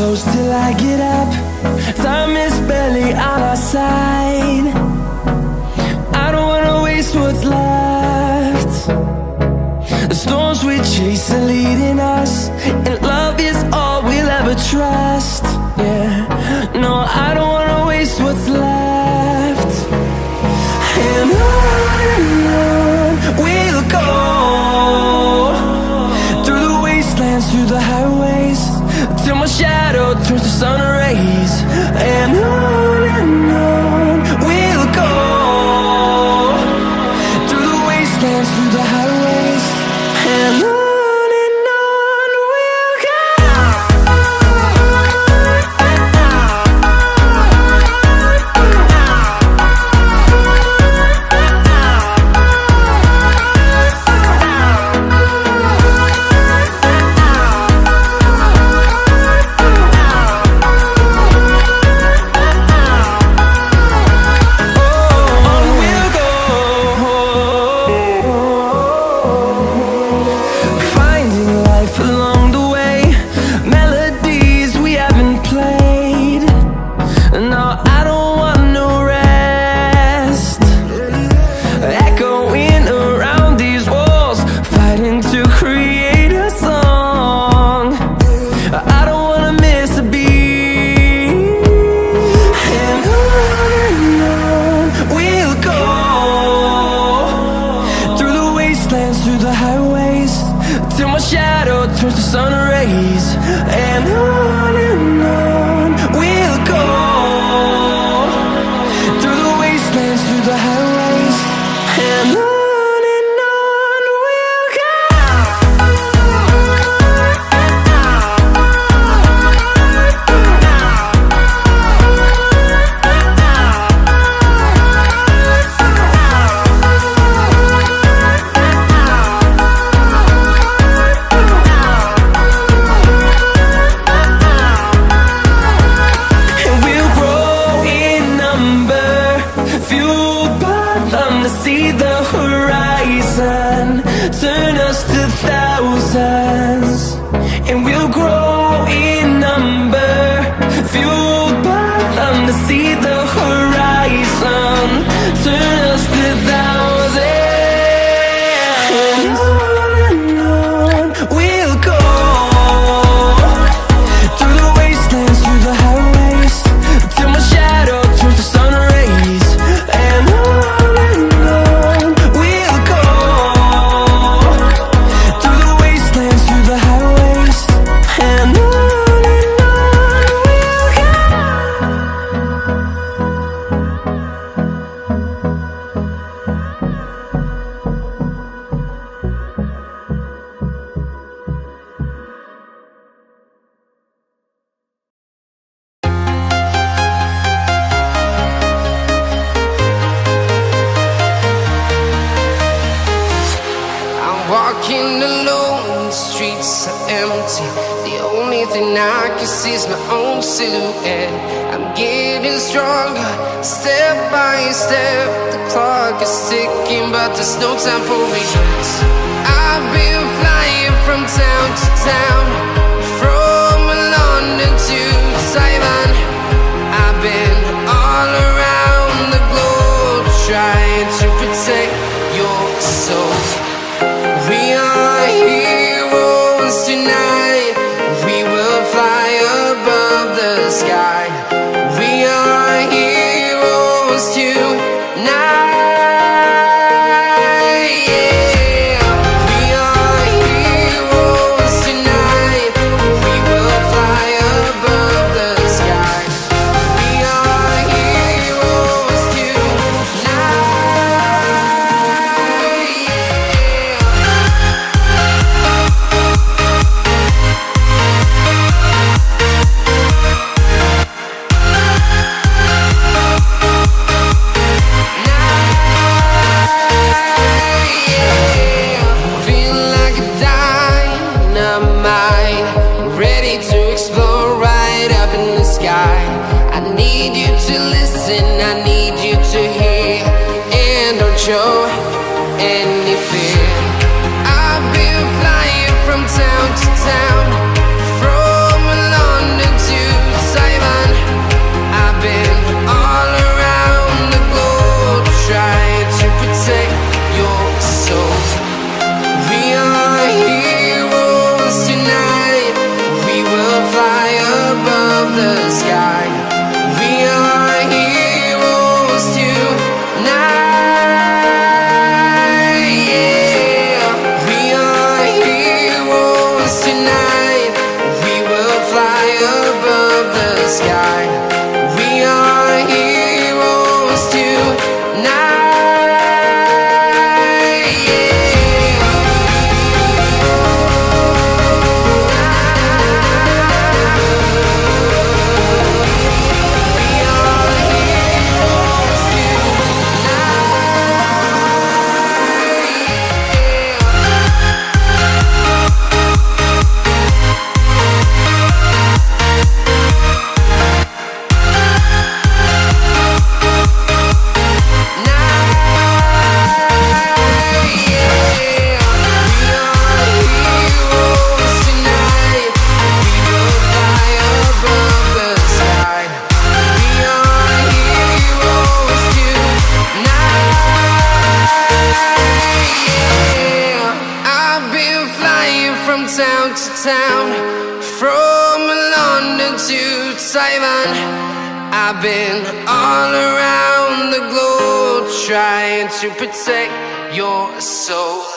close till I get up. Time is barely on our side. I don't wanna waste what's left. The storms we chase are leading us, and love is all we'll ever trust. Yeah, no, I don't wanna waste what's left. And on we'll go, through the wastelands, through the highways, till my shadow turns to sun rays. And on we'll go, through the wastelands, through the highways, and on we'll go. Through the highways, till my shadow turns to sun rays. And on we'll go, through the wastelands, through the highways, and on we'll go. See the horizon, turn us to thousands, and we'll grow in number, fueled by them. To see the horizon, turn us to thousands, and on we'll go, through the wastelands, through the highways, till my shadow turns to sun rays. And walking alone, the streets are empty. The only thing I can see is my own silhouette. I'm getting stronger, step by step. The clock is ticking, but there's no time for regrets. I've been flying from town to town, from London to Taiwan. I've been all around the globe, trying to protect your soul. We are heroes tonight. We will fly above the sky. We are heroes tonight. Yeah. We are heroes tonight. We will fly above the sky. We are heroes tonight. I need you to listen, I need you to hear, and don't show any fear. I've been flying from town to town, from London to London to Taiwan. I've been all around the globe trying to protect your soul.